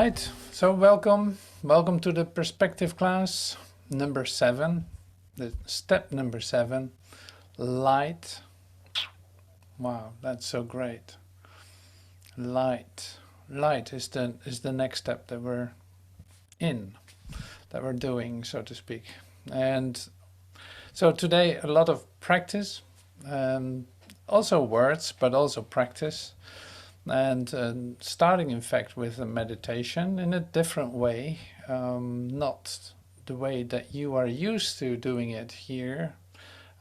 Right, so welcome to the perspective class number 7, the step number 7, light. Wow, that's so great. Light is the next step that we're doing, so to speak. And so today a lot of practice, also words, but also practice. And starting in fact with a meditation in a different way, not the way that you are used to doing it here,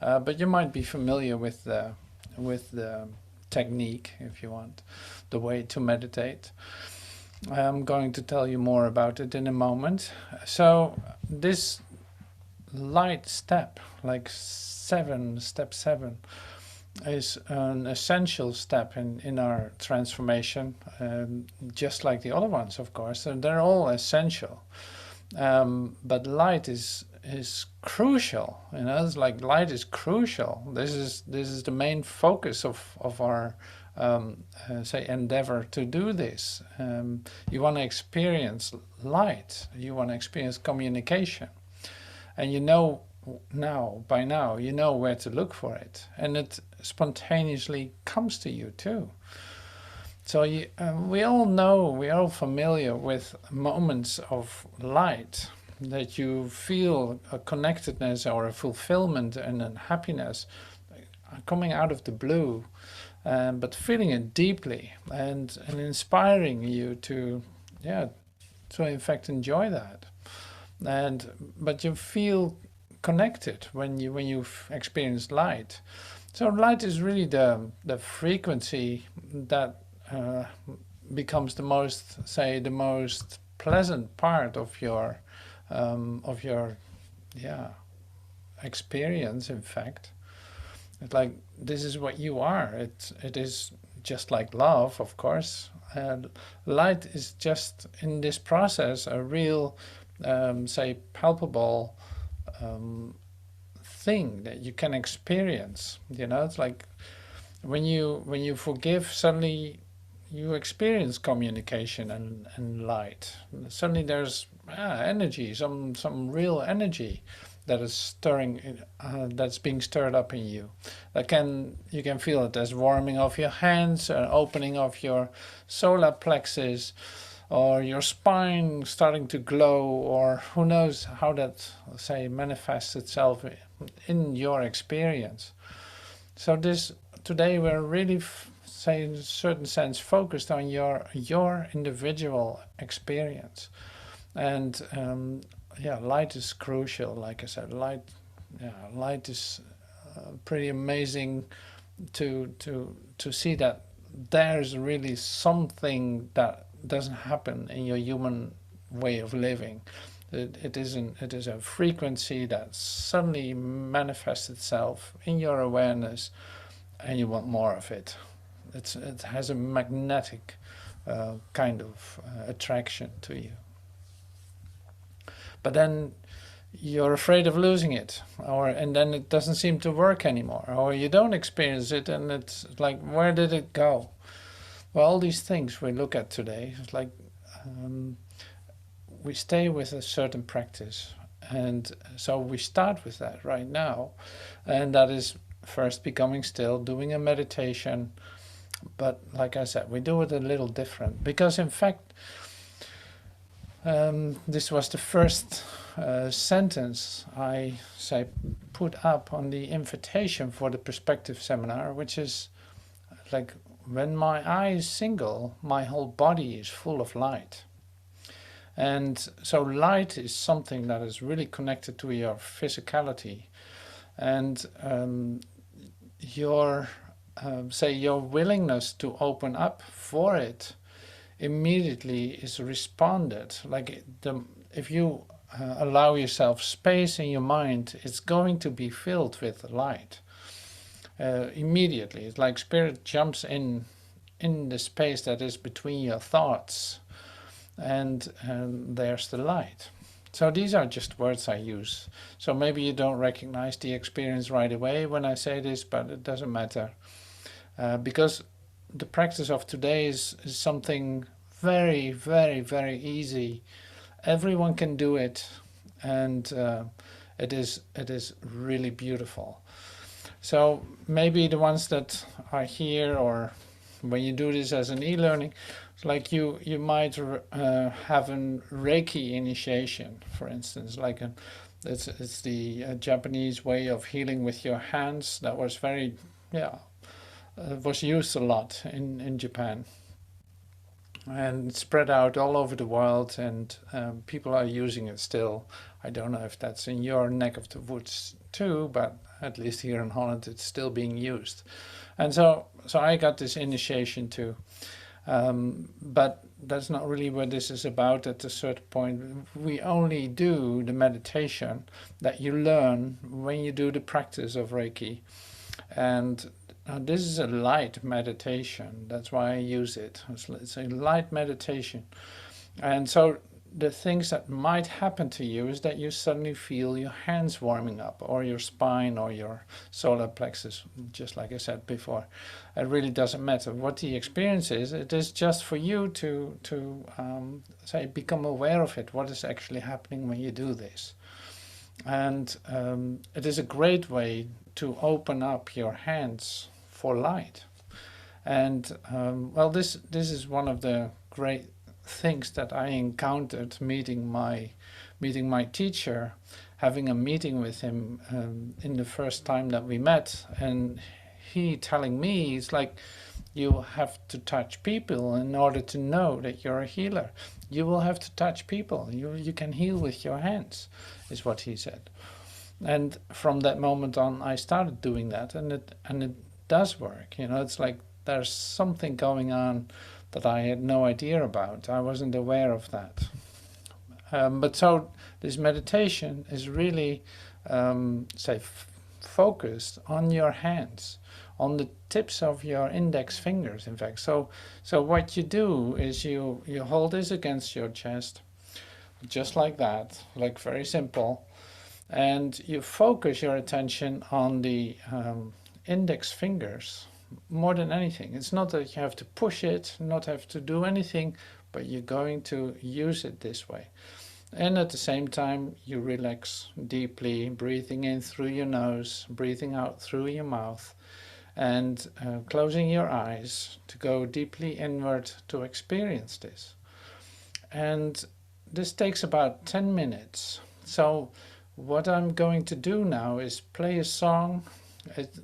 but you might be familiar with the technique, if you want, the way to meditate. I'm going to tell you more about it in a moment. So this light step, like step 7, is an essential step in our transformation, just like the other ones, of course. And they're all essential, but light is crucial. You know, it's like light is crucial. This is the main focus of our say endeavor to do this. You want to experience light. You want to experience communication, and you know by now you know where to look for it, and it spontaneously comes to you too. So we all know, we're all familiar with moments of light that you feel a connectedness or a fulfillment and a happiness coming out of the blue, but feeling it deeply and inspiring you to in fact enjoy that. But you feel connected when you've experienced light. So light is really the frequency that becomes the most pleasant part of your experience. In fact, it's like this is what you are. It is just like love, of course. And light is just in this process a real, palpable thing that you can experience. You know, it's like when you forgive, suddenly you experience communication and light. Suddenly there's energy, some real energy that is stirring, that's being stirred up in you. You can feel it as warming of your hands, opening of your solar plexus, or your spine starting to glow, or who knows how that, manifests itself in your experience. So today we're really, in a certain sense, focused on your individual experience. And light is crucial, like I said. Light is pretty amazing to see that there's really something that doesn't happen in your human way of living. It is a frequency that suddenly manifests itself in your awareness, and you want more of it. It has a magnetic kind of attraction to you. But then you're afraid of losing it, and then it doesn't seem to work anymore, or you don't experience it, and it's like, where did it go? Well, all these things we look at today, it's like we stay with a certain practice, and so we start with that right now, and that is first becoming still, doing a meditation. But like I said, we do it a little different, because in fact this was the first sentence I put up on the invitation for the perspective seminar, which is like, when my eye is single, my whole body is full of light. And so light is something that is really connected to your physicality, and your willingness to open up for it immediately is responded. Like if you allow yourself space in your mind, it's going to be filled with light immediately. It's like spirit jumps in the space that is between your thoughts, and there's the light. So these are just words I use. So maybe you don't recognize the experience right away when I say this, but it doesn't matter, because the practice of today is something very, very, very easy. Everyone can do it, and it is really beautiful. So maybe the ones that are here, or when you do this as an e-learning, like you might have a Reiki initiation, for instance, like it's the Japanese way of healing with your hands. That was very, yeah, was used a lot in Japan, and spread out all over the world, and people are using it still. I don't know if that's in your neck of the woods too, but at least here in Holland it's still being used. And so I got this initiation too. But that's not really what this is about. At a certain point, we only do the meditation that you learn when you do the practice of Reiki. And this is a light meditation. That's why I use it. It's a light meditation. And so the things that might happen to you is that you suddenly feel your hands warming up, or your spine, or your solar plexus, just like I said before. It really doesn't matter what the experience is. It is just for you to say, become aware of it, what is actually happening when you do this. And it is a great way to open up your hands for light. And well, this is one of the great things that I encountered meeting my teacher, having a meeting with him in the first time that we met, and he telling me, it's like, you have to touch people in order to know that you're a healer. You will have to touch people. You can heal with your hands, is what he said. And from that moment on, I started doing that, and it does work. It's like there's something going on that I had no idea about. I wasn't aware of that. But so this meditation is really, focused on your hands, on the tips of your index fingers, in fact. So what you do is you hold this against your chest, just like that, like very simple, and you focus your attention on the index fingers. More than anything, it's not that you have to push it, not have to do anything, but you're going to use it this way. And at the same time, you relax deeply, breathing in through your nose, breathing out through your mouth, and closing your eyes to go deeply inward to experience this. And this takes about 10 minutes. So what I'm going to do now is play a song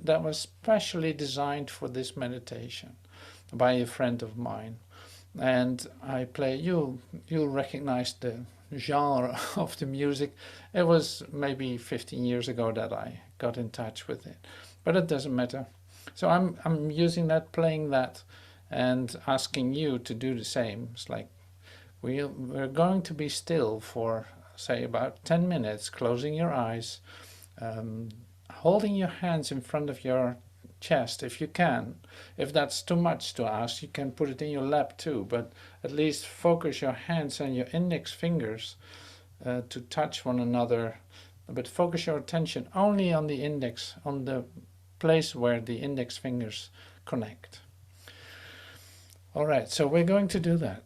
that was specially designed for this meditation by a friend of mine. And I play, you'll recognize the genre of the music. It was maybe 15 years ago that I got in touch with it, but it doesn't matter. So I'm using that, playing that, and asking you to do the same. It's like we're going to be still for, say, about 10 minutes, closing your eyes, holding your hands in front of your chest if you can. If that's too much to ask, you can put it in your lap too, but at least focus your hands and your index fingers to touch one another, but focus your attention only on the index, on the place where the index fingers connect. All right, so we're going to do that.